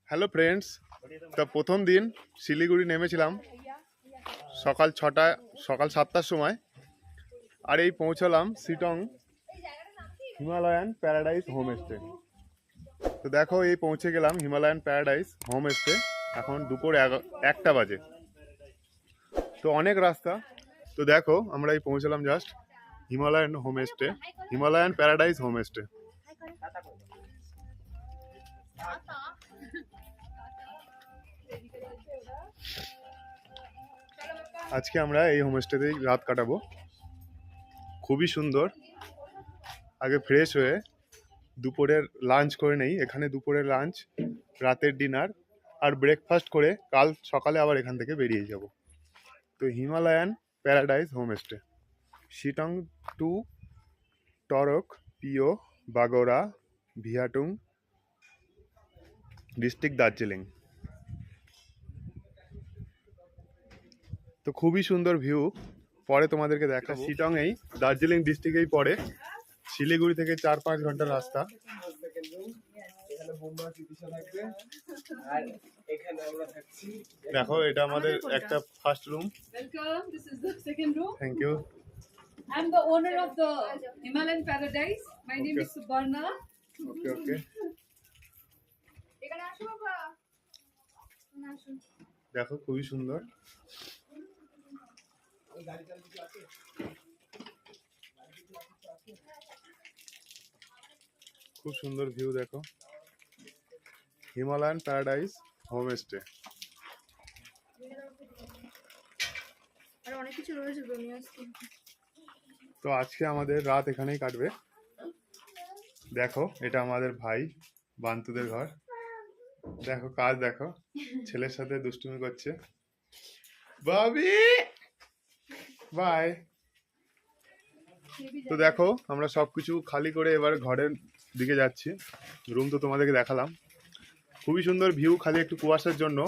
Hello friends, তো প্রথম দিন শিলিগুড়ি নেমেছিলাম সকাল 7টার সময়। আর এই পৌঁছলাম শিটং হিমালয়ান প্যারাডাইস হোমস্টে। তো দেখো, এই পৌঁছে গেলাম হিমালয়ান প্যারাডাইস হোমস্টে। এখন দুপুর 1টা বাজে, তো অনেক রাস্তা। তো দেখো, আমরা এই পৌঁছলাম জাস্ট হিমালয়ান প্যারাডাইস হোমস্টে। আজকে আমরা এই হোমস্টেতেই রাত কাটাবো। খুবই সুন্দর। আগে ফ্রেশ হয়ে দুপুরের লাঞ্চ করে নেই। এখানে দুপুরের লাঞ্চ, রাতের ডিনার আর ব্রেকফাস্ট করে কাল সকালে আবার এখান থেকে বেরিয়ে যাব। তো Himalayan paradise homestay, Sittong two Torok PO Bagora Viatung, district Darjeeling. তো খুবই সুন্দর ভিউ, পরে তোমাদেরকে দেখা। শিটং এই দার্জিলিং ডিস্ট্রিক্টেই পড়ে। শিলিগুড়ি থেকে 4-5 ঘন্টার রাস্তা। দেখো, এটা আমাদের একটা first room. Welcome. This is the second room. Thank you. I'm the owner of the Himalayan Paradise. My name Okay. is Subarna. ওকে ওকে। দেখো, খুবই সুন্দর। খুব সুন্দর ভিউ। দেখো, হিমালয়ান প্যারাডাইস হোমস্টে। আর অনেক কিছু রয়েছে দুনিয়া। তো আজকে আমাদের রাত এখানেই কাটবে। দেখো, এটা আমাদের ভাই বান্তুদের ঘর। দেখো কাজ, দেখো ছেলের সাথে দুষ্টুমি করছে। বাবি বাই। তো দেখো, আমরা সবকিছু খালি করে এবার ঘরের দিকে যাচ্ছি। রুম তো তোমাদেরকে দেখালাম। খুবই সুন্দর ভিউ, খালি একটু কুয়াশার জন্য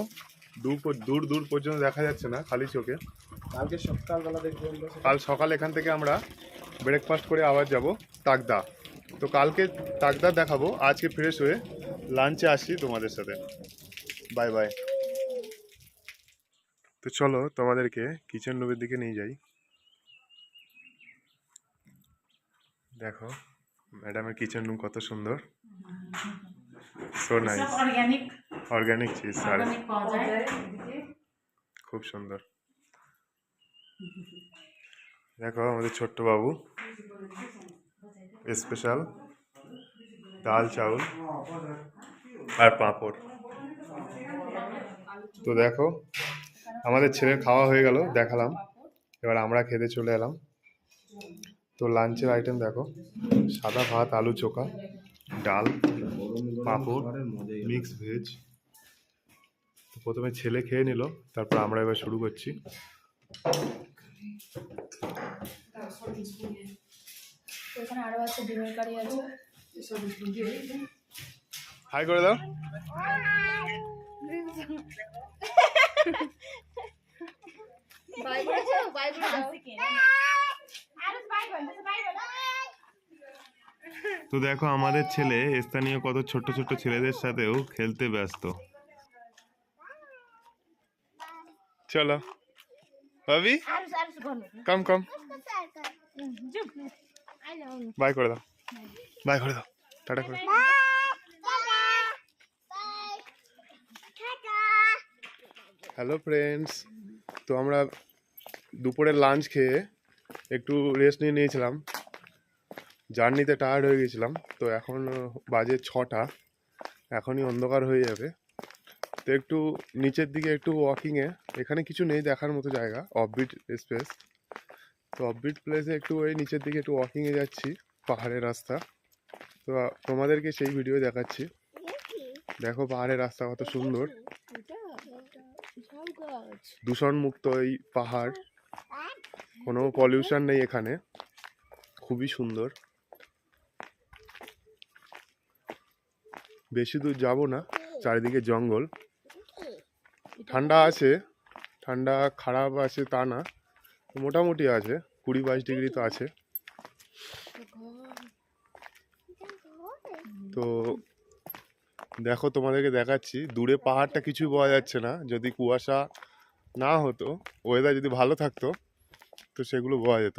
দূর দূর পর্যন্ত দেখা যাচ্ছে না খালি চোখে। কালকে সকালবেলা দেখবো আমরা। কাল সকাল এখান থেকে আমরা ব্রেকফাস্ট করে আবার যাব তাকদা। তো কালকে তাকদা দেখাবো। আজকে ফ্রেশ হয়ে লাঞ্চে আসি তোমাদের সাথে। Bye bye. তো চলো, তোমাদেরকে কিচেন রুমের দিকে নিয়ে যাই। দেখো ম্যাডামের কিচেন রুম কত সুন্দর। So nice. অর্গানিক চিজ আর খুব সুন্দর। দেখো আমাদের ছোট্ট বাবু স্পেশাল ডাল চাউল আর পাঁপড়। তো দেখো, আমাদের ছেলের খাওয়া হয়ে গেল, দেখালাম। এবার আমরা খেতে চলে এলাম। তো লাঞ্চের আইটেম দেখো, সাদা ভাত, আলু চোখা, ডাল, পাঁপড়, মিক্স ভেজ। তো প্রথমে ছেলে খেয়ে নিল, তারপর আমরা এবার শুরু করছি। এখানে আরো আছে, ডিমের কারি আছে। হাই করে দাও। বাই করেছো? বাই করে দাও। তো দেখো, আমাদের ছেলে স্থানীয় কত ছোট ছোট ছেলেদের সাথেও খেলতে ব্যস্ত। চলো ভাবি, কাম কাম। বাই করে দাও, বাই করে দাও, টাটা করে। হ্যালো ফ্রেন্ডস, তো আমরা দুপুরের লাঞ্চ খেয়ে একটু রেস্ট নিয়ে নিয়েছিলাম। জার্নিতে টায়ার্ড হয়ে গেছিলাম। তো এখন বাজে 6টা, এখনই অন্ধকার হয়ে যাবে। তো একটু নিচের দিকে একটু ওয়াকিংয়ে, এখানে কিছু নেই দেখার মতো জায়গা, অফবিট স্পেস। তো অফবিট প্লেসে একটু ওই নিচের দিকে একটু ওয়াকিংয়ে যাচ্ছি, পাহাড়ের রাস্তা। তো তোমাদেরকে সেই ভিডিও দেখাচ্ছি। দেখো পাহাড়ের রাস্তা কত সুন্দর, দূষণমুক্ত এই পাহাড়, কোনো পলিউশন নেই এখানে, খুবই সুন্দর। বেশি দূর যাব না, চারিদিকে জঙ্গল। ঠান্ডা আছে, ঠান্ডা খারাপ আছে তা না, মোটামুটি আছে, 20-22 ডিগ্রি তো আছে। তো দেখো তোমাদেরকে দেখাচ্ছি, দূরে পাহাড়টা কিছুই বোঝা যাচ্ছে না। যদি কুয়াশা না হতো, ওয়েদার যদি ভালো থাকতো, তো সেগুলো বোঝা যেত।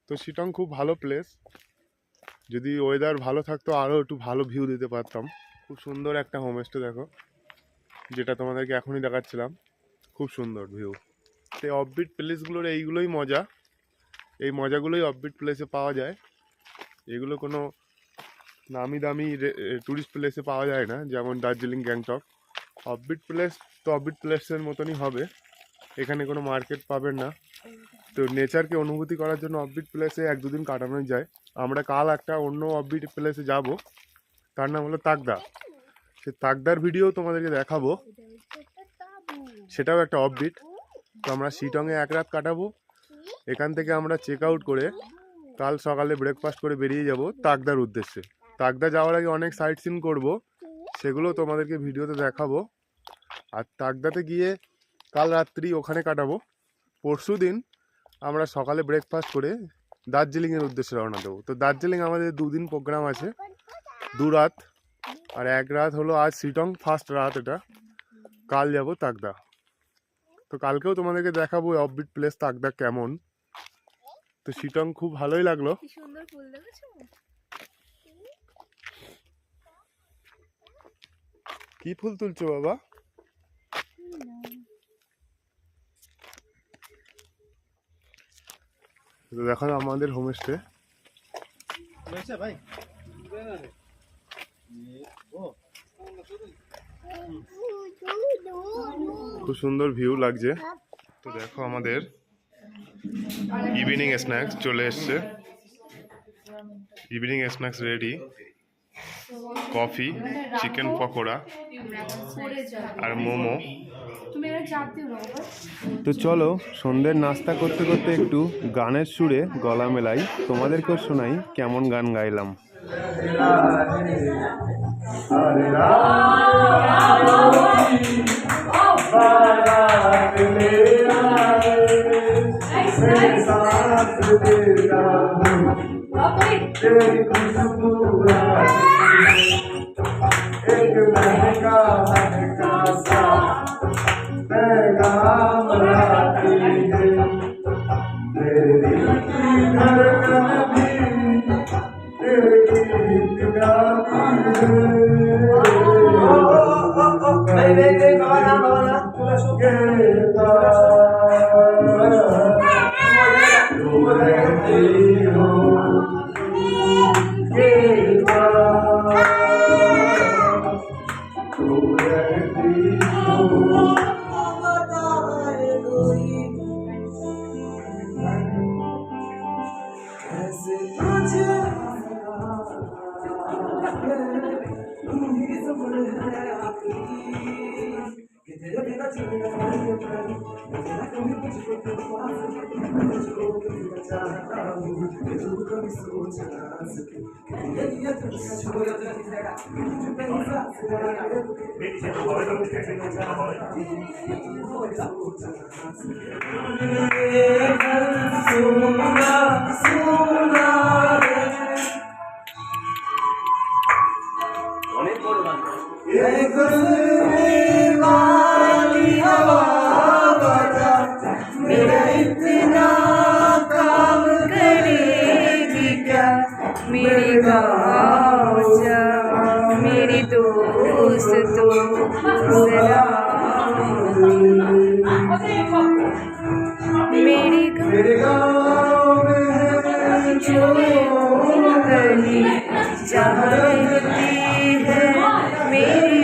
তো শিটং খুব ভালো প্লেস, যদি ওয়েদার ভালো থাকতো আরও একটু ভালো ভিউ দিতে পারতাম। খুব সুন্দর একটা হোমস্টে দেখো, যেটা তোমাদেরকে এখনই দেখাচ্ছিলাম, খুব সুন্দর ভিউ। এই অফবিট প্লেসগুলোর এইগুলোই মজা, এই মজাগুলোই অফবিট প্লেসে পাওয়া যায়। এগুলো কোনো নামি দামি ট্যুরিস্ট প্লেসে পাওয়া যায় না, যেমন দার্জিলিং, গ্যাংটক। অফবিট প্লেস তো অফবিট প্লেসের মতনই হবে, এখানে কোনো মার্কেট পাবেন না। তো নেচারকে অনুভূতি করার জন্য অফবিট প্লেসে 1-2 দিন কাটানোই যায়। আমরা কাল একটা অন্য অফবিট প্লেসে যাব, তার নাম হলো তাকদা। সে তাকদার ভিডিও তোমাদেরকে দেখাবো, সেটাও একটা অফবিট। তো আমরা শিটংয়ে 1 রাত কাটাবো। এখান থেকে আমরা চেক আউট করে কাল সকালে ব্রেকফাস্ট করে বেরিয়ে যাব তাকদার উদ্দেশ্যে। তাকদা যাওয়ার আগে অনেক সাইট সিন করবো, সেগুলো তোমাদেরকে ভিডিওতে দেখাবো। আর তাকদাতে গিয়ে কাল রাত্রি ওখানে কাটাবো। পরশু দিন আমরা সকালে ব্রেকফাস্ট করে দার্জিলিংয়ের উদ্দেশ্যে রওনা দেবো। তো দার্জিলিং আমাদের 2 দিন প্রোগ্রাম আছে, 2 রাত, আর 1 রাত হলো আজ শিটং, ফার্স্ট রাত এটা। কাল যাব তাকদা। তো কালকেও তোমাদেরকে দেখাবো অফবিট প্লেস তাকদা কেমন। তো শিটং খুব ভালোই লাগলো। কি সুন্দর ফুল দেখেছো? কি ফুল তুলছো বাবা? তো দেখো আমাদের হোমস্টে, ভাই খুব সুন্দর ভিউ লাগছে। তো দেখো আমাদের ইভিনিং স্ন্যাক্স চলে এসছে। Evening snacks ready, coffee, chicken pakora আর মোমো। তো চলো সন্ধ্যের নাস্তা করতে করতে একটু গানের সুরে গলা মেলাই, তোমাদেরকেও শোনাই কেমন গান গাইলাম। मेरी दोस्त तो मेरे गाँव में जो गली जाती है मेरी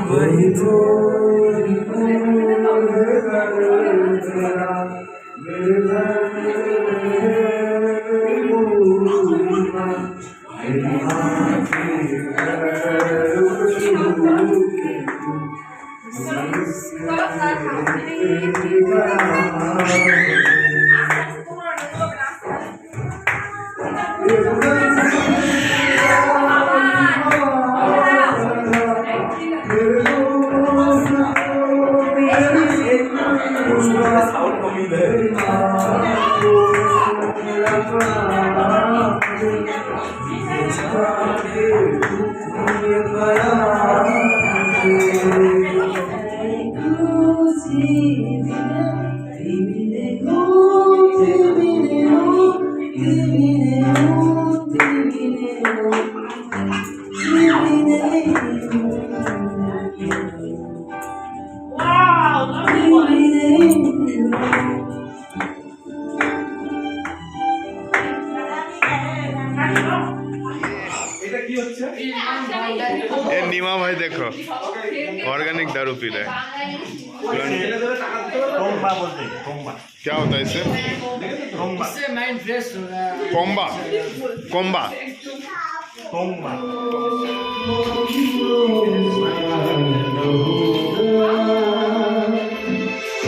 वही तो देखो ऑर्गेनिक दारू पी रहे हैं। कोंबा बोलते हैं, कोंबा। क्या होता है इससे? कोंबा। इससे माइंड फ्रेश हो रहा है। कोम्बा कोम्बा कोंबा।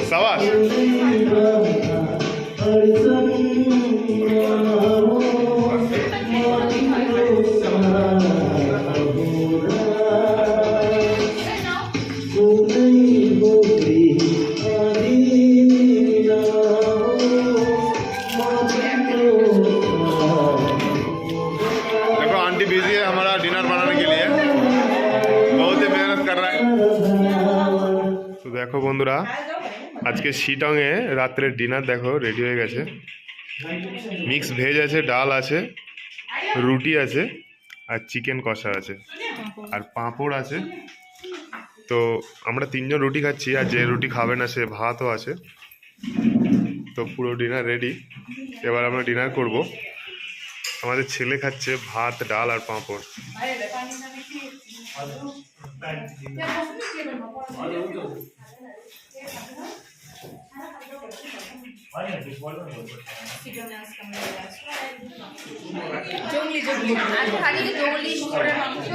शाबाश। देखो आंटी बिजी है हमारा डिनर बनाने के लिए, बहुत ही मेहनत कर रहा है। तो देखो বন্ধুরা আজকে শিটংয়ে রাত্রের ডিনার দেখো রেডি হয়ে গেছে। মিক্স ভেজ আছে, ডাল আছে, রুটি আছে আর চিকেন কষা আছে আর পাঁপড় আছে। তো আমরা তিনজন রুটি খাচ্ছি আর যে রুটি খাবে না সে ভাতও আছে। তো পুরো ডিনার রেডি, এবার আমরা ডিনার করব। আমাদের ছেলে খাচ্ছে ভাত, ডাল আর পাঁপড়। জঙ্গলি জঙ্গলি আর খালি জঙ্গলি শুয়োরের মাংস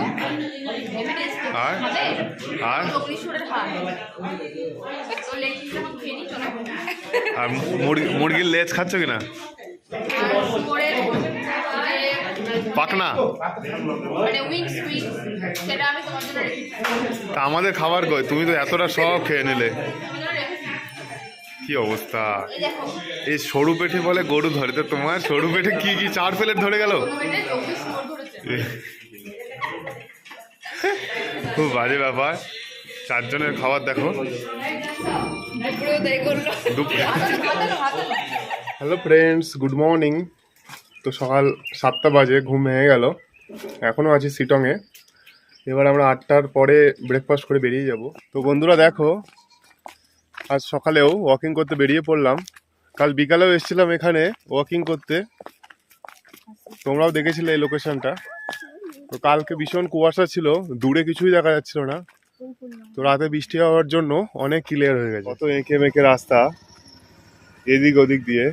আর আর জঙ্গলি শুয়োরের হাড় তো লেগ পিস এখন খেয়ে নি চলো আর মুরগির লেজ খাচ্ছ কিনা? আর শুয়োরের পাকনা মানে উইংস সেটা আমি তোমার জন্য রেখেছি। তা আমাদের খাবার কই? তুমি তো এতটা সব খেয়ে নিলে। তোমার জন্য রেখেছি। কি অবস্থা! এই দেখো এই সরু পেটে বলে গরু ধরে, তো তোমার সরু পেটে কি কি 4 প্লেট ধরে গেল? এটা জঙ্গলি শুয়োর ধরেছে। খুব বাজে ব্যাপার। 4 জনের খাবার দেখো। পুরো তাই করলো। হাতালো হাতালো হ্যালো ফ্রেন্ডস, গুড মর্নিং। তো সকাল 7টা বাজে, ঘুম ভেঙে গেল। এখনও আছি শিটংয়ে। এবার আমরা 8টার পরে ব্রেকফাস্ট করে বেরিয়ে যাব। তো বন্ধুরা দেখো, আজ সকালেও ওয়াকিং করতে বেরিয়ে পড়লাম। কাল বিকালেও এসেছিলাম এখানে ওয়াকিং করতে, তোমরাও দেখেছিলে এই লোকেশনটা। তো কালকে ভীষণ কুয়াশা ছিল, দূরে কিছুই দেখা যাচ্ছিল না। তো রাতে বৃষ্টি হওয়ার জন্য অনেক ক্লিয়ার হয়ে গেছে। কত এঁকে মেঁকে রাস্তা এদিক ওদিক দিয়ে।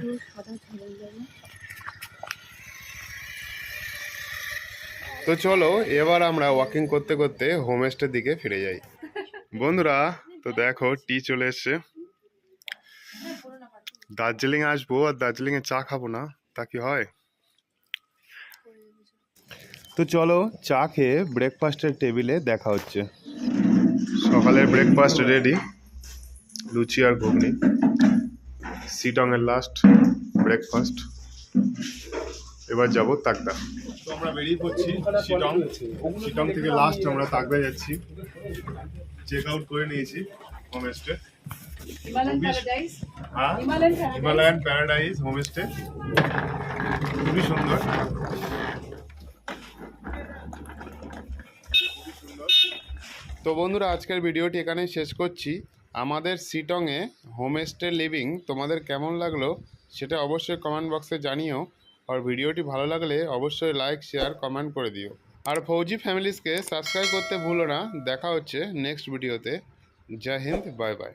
তো চলো এবার আমরা ওয়াকিং করতে করতে হোমস্টের দিকে ফিরে যাই। বন্ধুরা তো দেখো টি চলে এসছে। দার্জিলিং আসবো আর দার্জিলিং এ চা খাবো না, তা কি হয়? তো চলো চা খেয়ে ব্রেকফাস্টের টেবিলে দেখা হচ্ছে। সকালের ব্রেকফাস্ট রেডি, লুচি আর ঘুগনি। শিটং এর লাস্ট ব্রেকফাস্ট। এবার যাবো তাকদা। তো আমরা বেরিয়ে পড়ছি শিটং। শিটং থেকে লাস্ট আমরা তাকদা যাচ্ছি। চেক আউট করে নিয়েছি হোমস্টে। Himalayan Paradise. হ্যাঁ, Himalayan Paradise. Himalayan paradise homestay, খুবই সুন্দর। তো বন্ধুরা আজকের ভিডিওটি এখানেই শেষ করছি। আমাদের শিটংয়ে হোমস্টে লিভিং তোমাদের কেমন লাগলো সেটা অবশ্যই কমেন্ট বক্সে জানিও। আর ভিডিওটি ভালো লাগলে অবশ্যই লাইক শেয়ার কমেন্ট করে দিও। আর ফৌজি ফ্যামিলিজকে সাবস্ক্রাইব করতে ভুলো না। দেখা হচ্ছে নেক্সট ভিডিওতে। জয় হিন্দ, বাই বাই।